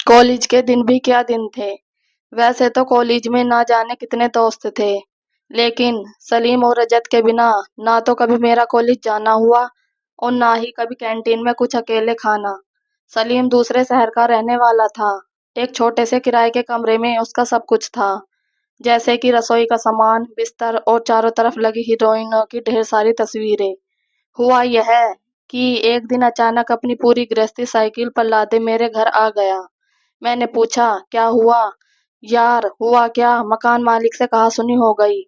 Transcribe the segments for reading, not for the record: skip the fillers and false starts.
College के दिन भी क्या दिन थे। वैसे तो कॉलेज में ना जाने कितने दोस्त थे, लेकिन सलीम और रजत के बिना ना तो कभी मेरा कॉलेज जाना हुआ और ना ही कभी कैंटीन में कुछ अकेले खाना। सलीम दूसरे शहर का रहने वाला था। एक छोटे से किराए के कमरे में उसका सब कुछ था, जैसे कि रसोई का सामान, बिस्तर और चारों तरफ लगी हीरोइनों की ढेर सारी तस्वीरें। हुआ यह कि एक दिन अचानक अपनी पूरी गृहस्थी साइकिल पर लादे मेरे घर आ गया। मैंने पूछा, क्या हुआ? यार हुआ क्या, मकान मालिक से कहासुनी हो गई।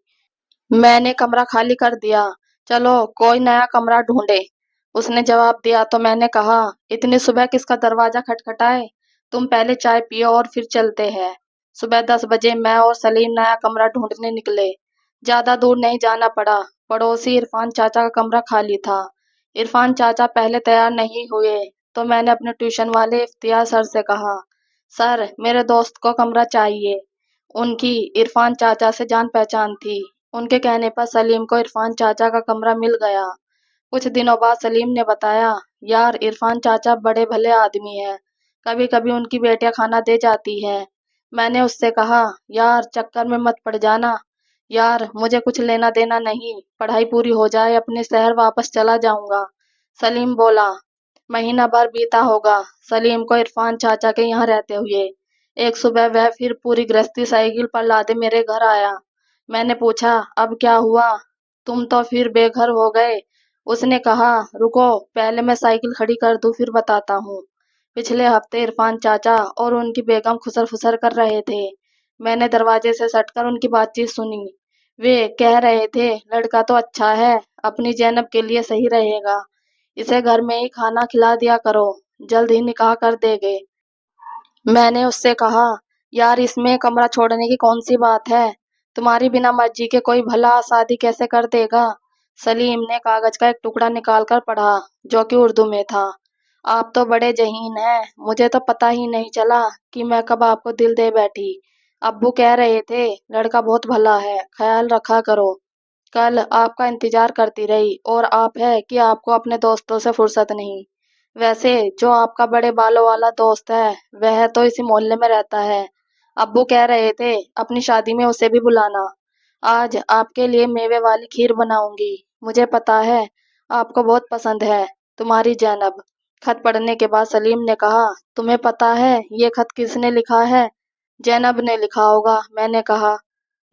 मैंने कमरा खाली कर दिया, चलो कोई नया कमरा ढूंढे। उसने जवाब दिया तो मैंने कहा, इतनी सुबह किसका दरवाजा खटखटाए? तुम पहले चाय पियो और फिर चलते हैं। सुबह 10 बजे मैं और सलीम नया कमरा ढूंढने निकले। ज्यादा दूर नहीं जाना पड़ा। पड़ोसी इरफान चाचा का कमरा खाली था। इरफान चाचा पहले तैयार नहीं हुए तो मैंने अपने ट्यूशन वाले इफ्तियार सर से कहा, सर मेरे दोस्त को कमरा चाहिए। उनकी इरफान चाचा से जान पहचान थी। उनके कहने पर सलीम को इरफान चाचा का कमरा मिल गया। कुछ दिनों बाद सलीम ने बताया, यार इरफान चाचा बड़े भले आदमी हैं, कभी कभी उनकी बेटियां खाना दे जाती है। मैंने उससे कहा, यार चक्कर में मत पड़ जाना। यार मुझे कुछ लेना देना नहीं, पढ़ाई पूरी हो जाए अपने शहर वापस चला जाऊंगा। सलीम बोला, महीना भर बीता होगा सलीम को इरफान चाचा के यहाँ रहते हुए। एक सुबह वह फिर पूरी गृहस्थी साइकिल पर लादे मेरे घर आया। मैंने पूछा, अब क्या हुआ? तुम तो फिर बेघर हो गए। उसने कहा, रुको पहले मैं साइकिल खड़ी कर दूं फिर बताता हूँ। पिछले हफ्ते इरफान चाचा और उनकी बेगम खुसर फुसर कर रहे थे। मैंने दरवाजे से सटकर उनकी बातचीत सुनी। वे कह रहे थे, लड़का तो अच्छा है, अपनी जैनब के लिए सही रहेगा, इसे घर में ही खाना खिला दिया करो, जल्द ही निकाह कर देंगे। मैंने उससे कहा, यार इसमें कमरा छोड़ने की कौन सी बात है? तुम्हारी बिना मर्जी के कोई भला शादी कैसे कर देगा? सलीम ने कागज का एक टुकड़ा निकाल कर पढ़ा, जो कि उर्दू में था। आप तो बड़े जहीन हैं, मुझे तो पता ही नहीं चला कि मैं कब आपको दिल दे बैठी। अब्बू कह रहे थे, लड़का बहुत भला है, ख्याल रखा करो। कल आपका इंतजार करती रही और आप है कि आपको अपने दोस्तों से फुर्सत नहीं। वैसे जो आपका बड़े बालों वाला दोस्त है वह तो इसी मोहल्ले में रहता है। अब्बू कह रहे थे अपनी शादी में उसे भी बुलाना। आज आपके लिए मेवे वाली खीर बनाऊंगी, मुझे पता है आपको बहुत पसंद है। तुम्हारी जैनब। खत पढ़ने के बाद सलीम ने कहा, तुम्हें पता है ये खत किसने लिखा है? जैनब ने लिखा होगा, मैंने कहा।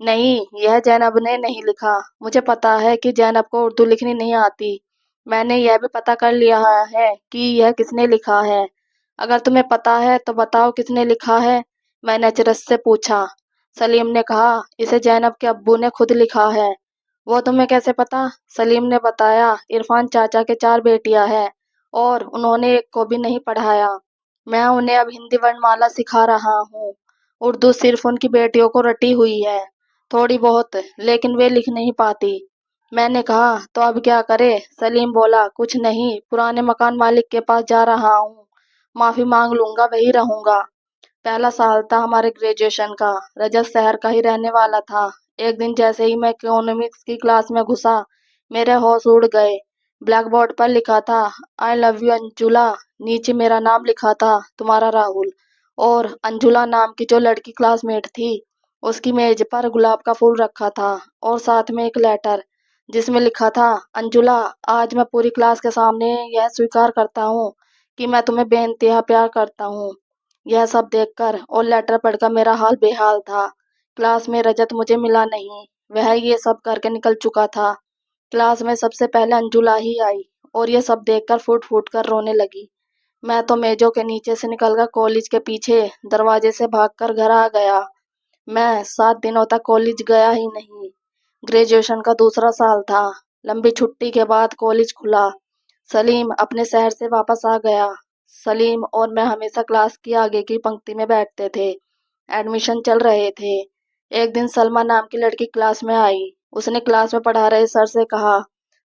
नहीं, यह जैनब ने नहीं लिखा। मुझे पता है कि जैनब को उर्दू लिखनी नहीं आती। मैंने यह भी पता कर लिया है कि यह किसने लिखा है। अगर तुम्हें पता है तो बताओ किसने लिखा है? मैंने अचरज से पूछा। सलीम ने कहा, इसे जैनब के अब्बू ने खुद लिखा है। वो तुम्हें कैसे पता? सलीम ने बताया, इरफान चाचा के 4 बेटियां हैं और उन्होंने एक को भी नहीं पढ़ाया। मैं उन्हें अब हिंदी वर्णमाला सिखा रहा हूँ। उर्दू सिर्फ उनकी बेटियों को रटी हुई है, थोड़ी बहुत, लेकिन वे लिख नहीं पाती। मैंने कहा, तो अब क्या करे? सलीम बोला, कुछ नहीं, पुराने मकान मालिक के पास जा रहा हूँ, माफी मांग लूंगा, वही रहूंगा। पहला साल था हमारे ग्रेजुएशन का। रजत शहर का ही रहने वाला था। एक दिन जैसे ही मैं इकोनॉमिक्स की क्लास में घुसा, मेरे होश उड़ गए। ब्लैक बोर्ड पर लिखा था, आई लव यू अंजुला। नीचे मेरा नाम लिखा था, तुम्हारा राहुल। और अंजुला नाम की जो लड़की क्लासमेट थी, उसकी मेज पर गुलाब का फूल रखा था और साथ में एक लेटर जिसमें लिखा था, अंजुला, आज मैं पूरी क्लास के सामने यह स्वीकार करता हूँ कि मैं तुम्हें बेइंतहा प्यार करता हूँ। यह सब देखकर और लेटर पढ़कर मेरा हाल बेहाल था। क्लास में रजत मुझे मिला नहीं, वह ये सब करके निकल चुका था। क्लास में सबसे पहले अंजुला ही आई और ये सब देखकर फूट फूट कर रोने लगी। मैं तो मेजों के नीचे से निकलकर कॉलेज के पीछे दरवाजे से भागकर घर आ गया। मैं 7 दिनों तक कॉलेज गया ही नहीं। ग्रेजुएशन का दूसरा साल था। लंबी छुट्टी के बाद कॉलेज खुला। सलीम अपने शहर से वापस आ गया। सलीम और मैं हमेशा क्लास की आगे की पंक्ति में बैठते थे। एडमिशन चल रहे थे। एक दिन सलमा नाम की लड़की क्लास में आई। उसने क्लास में पढ़ा रहे सर से कहा,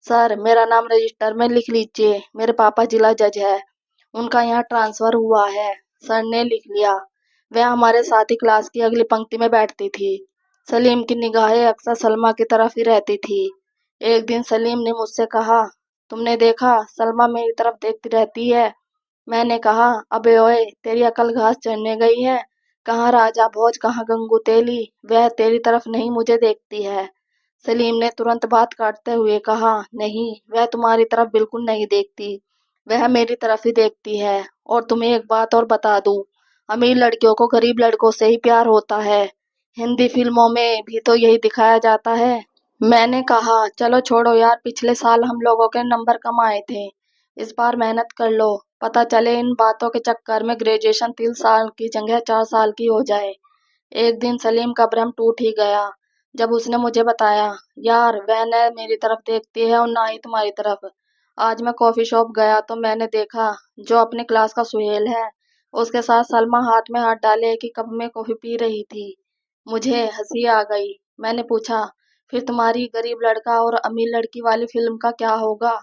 सर मेरा नाम रजिस्टर में लिख लीजिए, मेरे पापा जिला जज है, उनका यहाँ ट्रांसफर हुआ है। सर ने लिख लिया। वह हमारे साथ ही क्लास की अगली पंक्ति में बैठती थी। सलीम की निगाहें अक्सर सलमा की तरफ ही रहती थी। एक दिन सलीम ने मुझसे कहा, तुमने देखा सलमा मेरी तरफ देखती रहती है। मैंने कहा, अबे ओए, तेरी अकल घास चढ़ने गई है। कहाँ राजा भोज, कहाँ गंगू तेली, वह तेरी तरफ नहीं मुझे देखती है। सलीम ने तुरंत बात काटते हुए कहा, नहीं, वह तुम्हारी तरफ बिल्कुल नहीं देखती, वह मेरी तरफ ही देखती है। और तुम्हें एक बात और बता दूं, अमीर लड़कियों को गरीब लड़कों से ही प्यार होता है। हिंदी फिल्मों में भी तो यही दिखाया जाता है। मैंने कहा, चलो छोड़ो यार, पिछले साल हम लोगों के नंबर कम आए थे, इस बार मेहनत कर लो, पता चले इन बातों के चक्कर में ग्रेजुएशन 3 साल की जगह 4 साल की हो जाए। एक दिन सलीम का भ्रम टूट ही गया जब उसने मुझे बताया, यार वह न मेरी तरफ देखती है और ना ही तुम्हारी तरफ। आज मैं कॉफी शॉप गया तो मैंने देखा, जो अपने क्लास का सुहेल है, उसके साथ सलमा हाथ में हाथ डाले एक ही कप में कॉफी पी रही थी। मुझे हंसी आ गई। मैंने पूछा, फिर तुम्हारी गरीब लड़का और अमीर लड़की वाली फिल्म का क्या होगा?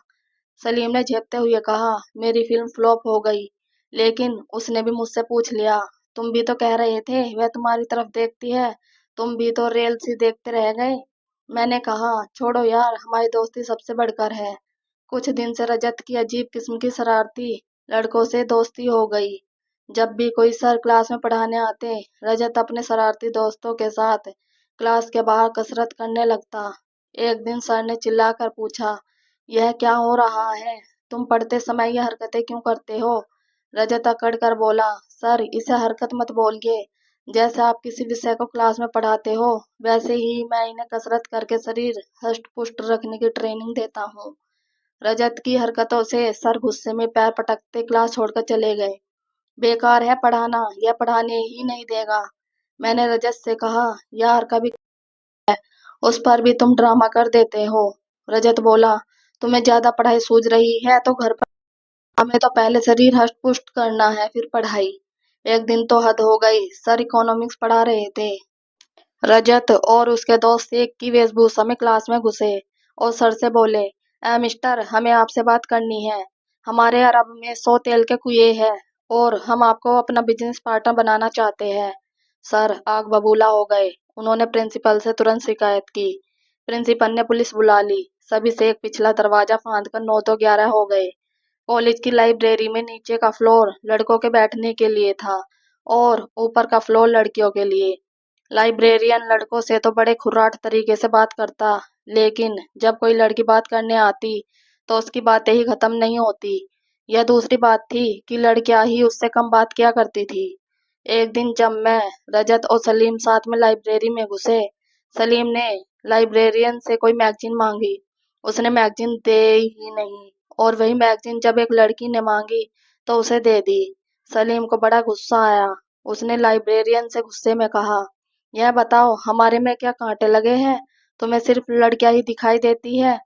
सलीम ने झेपते हुए कहा, मेरी फिल्म फ्लॉप हो गई। लेकिन उसने भी मुझसे पूछ लिया, तुम भी तो कह रहे थे वह तुम्हारी तरफ देखती है, तुम भी तो रील्स ही देखते रह गए। मैंने कहा, छोड़ो यार, हमारी दोस्ती सबसे बढ़कर है। कुछ दिन से रजत की अजीब किस्म की शरारती लड़कों से दोस्ती हो गई। जब भी कोई सर क्लास में पढ़ाने आते, रजत अपने शरारती दोस्तों के साथ क्लास के बाहर कसरत करने लगता। एक दिन सर ने चिल्लाकर पूछा, यह क्या हो रहा है? तुम पढ़ते समय यह हरकतें क्यों करते हो? रजत अकड़ कर बोला, सर, इसे हरकत मत बोलिए। जैसे आप किसी विषय को क्लास में पढ़ाते हो, वैसे ही मैं इन्हें कसरत करके शरीर हष्ट पुष्ट रखने की ट्रेनिंग देता हूँ। रजत की हरकतों से सर गुस्से में पैर पटकते क्लास छोड़कर चले गए। बेकार है पढ़ाना, यह पढ़ाने ही नहीं देगा। मैंने रजत से कहा, यार कभी उस पर भी तुम ड्रामा कर देते हो। रजत बोला, तुम्हें ज्यादा पढ़ाई सूझ रही है तो घर पर, हमें तो पहले शरीर हष्ट पुष्ट करना है, फिर पढ़ाई। एक दिन तो हद हो गई, सर इकोनॉमिक्स पढ़ा रहे थे। रजत और उसके दोस्त एक की वेशभूषा में क्लास में घुसे और सर से बोले, मिस्टर, हमें आपसे बात करनी है। हमारे अरब में 100 तेल के कुएं हैं और हम आपको अपना बिजनेस पार्टनर बनाना चाहते हैं। सर आग बबूला हो गए। उन्होंने प्रिंसिपल से तुरंत शिकायत की। प्रिंसिपल ने पुलिस बुला ली। सभी से एक पिछला दरवाजा फांद कर 9 तो 11 हो गए। कॉलेज की लाइब्रेरी में नीचे का फ्लोर लड़कों के बैठने के लिए था और ऊपर का फ्लोर लड़कियों के लिए। लाइब्रेरियन लड़कों से तो बड़े खुर्राट तरीके से बात करता, लेकिन जब कोई लड़की बात करने आती तो उसकी बातें ही खत्म नहीं होती। यह दूसरी बात थी कि लड़कियां ही उससे कम बात किया करती थी। एक दिन जब मैं, रजत और सलीम साथ में लाइब्रेरी में घुसे, सलीम ने लाइब्रेरियन से कोई मैगजीन मांगी। उसने मैगजीन दे ही नहीं, और वही मैगजीन जब एक लड़की ने मांगी तो उसे दे दी। सलीम को बड़ा गुस्सा आया। उसने लाइब्रेरियन से गुस्से में कहा, यह बताओ, हमारे में क्या कांटे लगे हैं? तुम्हें सिर्फ लड़कियां ही दिखाई देती है?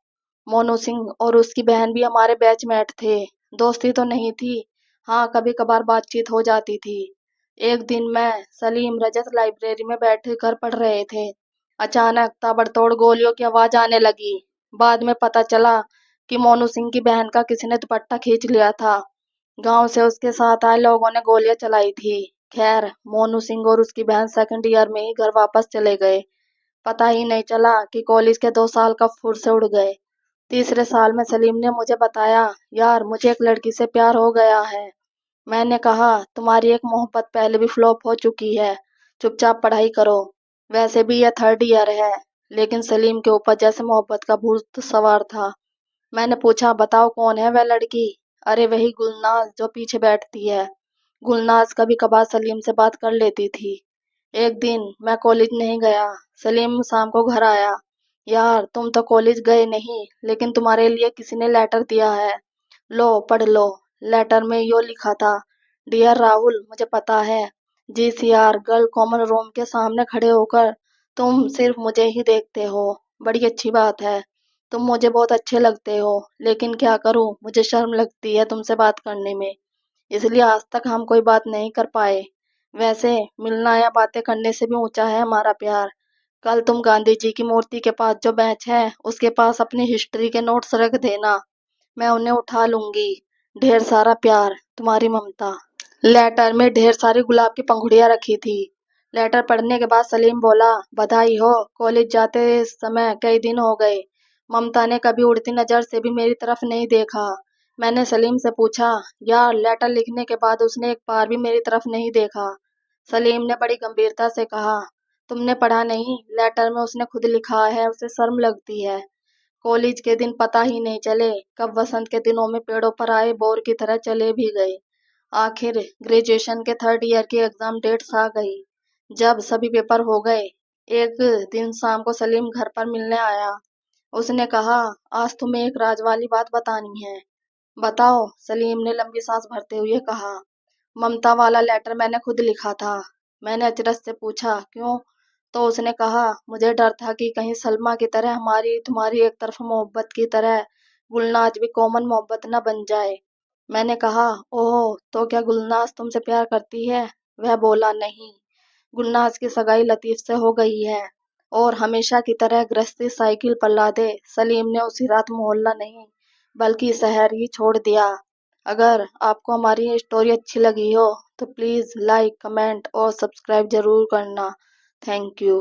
मोनू सिंह और उसकी बहन भी हमारे बैचमेट थे। दोस्ती तो नहीं थी, हाँ कभी कभार बातचीत हो जाती थी। एक दिन मैं, सलीम, रजत लाइब्रेरी में बैठे कर पढ़ रहे थे। अचानक ताबड़तोड़ गोलियों की आवाज आने लगी। बाद में पता चला कि मोनू सिंह की बहन का किसी ने दुपट्टा खींच लिया था। गांव से उसके साथ आए लोगों ने गोलियां चलाई थी। खैर, मोनू सिंह और उसकी बहन सेकंड ईयर में ही घर वापस चले गए। पता ही नहीं चला कि कॉलेज के 2 साल कब फुर से उड़ गए। तीसरे साल में सलीम ने मुझे बताया, यार मुझे एक लड़की से प्यार हो गया है। मैंने कहा, तुम्हारी एक मोहब्बत पहले भी फ्लॉप हो चुकी है, चुपचाप पढ़ाई करो। वैसे भी यह थर्ड ईयर है। लेकिन सलीम के ऊपर जैसे मोहब्बत का भूत सवार था। मैंने पूछा, बताओ कौन है वह लड़की? अरे वही गुलनाज जो पीछे बैठती है। गुलनाज कभी कभार सलीम से बात कर लेती थी। एक दिन मैं कॉलेज नहीं गया। सलीम शाम को घर आया। यार तुम तो कॉलेज गए नहीं, लेकिन तुम्हारे लिए किसी ने लेटर दिया है, लो पढ़ लो। लेटर में यो लिखा था, डियर राहुल, मुझे पता है जीसीआर गर्ल कॉमन रूम के सामने खड़े होकर तुम सिर्फ मुझे ही देखते हो। बड़ी अच्छी बात है, तुम मुझे बहुत अच्छे लगते हो, लेकिन क्या करूं, मुझे शर्म लगती है तुमसे बात करने में, इसलिए आज तक हम कोई बात नहीं कर पाए। वैसे मिलना या बातें करने से भी ऊंचा है हमारा प्यार। कल तुम गांधी जी की मूर्ति के पास जो बेंच है, उसके पास अपनी हिस्ट्री के नोट्स रख देना, मैं उन्हें उठा लूंगी। ढेर सारा प्यार, तुम्हारी ममता। लेटर में ढेर सारी गुलाब की पंखुड़ियां रखी थी। लेटर पढ़ने के बाद सलीम बोला, बधाई हो, कॉलेज जाते समय कई दिन हो गए। ममता ने कभी उड़ती नजर से भी मेरी तरफ नहीं देखा। मैंने सलीम से पूछा, यार लेटर लिखने के बाद उसने एक बार भी मेरी तरफ नहीं देखा। सलीम ने बड़ी गंभीरता से कहा, तुमने पढ़ा नहीं? लेटर में उसने खुद लिखा है, उसे शर्म लगती है। कॉलेज के दिन पता ही नहीं चले कब वसंत के दिनों में पेड़ों पर आए बोर की तरह चले भी गए। आखिर ग्रेजुएशन के थर्ड ईयर की एग्जाम डेट्स आ गई। जब सभी पेपर हो गए, एक दिन शाम को सलीम घर पर मिलने आया। उसने कहा, आज तुम्हें एक राज वाली बात बतानी है। बताओ, सलीम ने लंबी सांस भरते हुए कहा। ममता वाला लेटर मैंने खुद लिखा था। मैंने अचरज से पूछा, क्यों? तो उसने कहा, मुझे डर था कि कहीं सलमा की तरह हमारी तुम्हारी एक तरफा मोहब्बत की तरह गुलनाज भी कॉमन मोहब्बत न बन जाए। मैंने कहा, ओह, तो क्या गुलनाज तुमसे प्यार करती है? वह बोला, नहीं, गुलनाज की सगाई लतीफ से हो गई है। और हमेशा की तरह गृहस्थी साइकिल पर लादे सलीम ने उसी रात मोहल्ला नहीं बल्कि शहर ही छोड़ दिया। अगर आपको हमारी ये स्टोरी अच्छी लगी हो तो प्लीज़ लाइक, कमेंट और सब्सक्राइब जरूर करना। Thank you.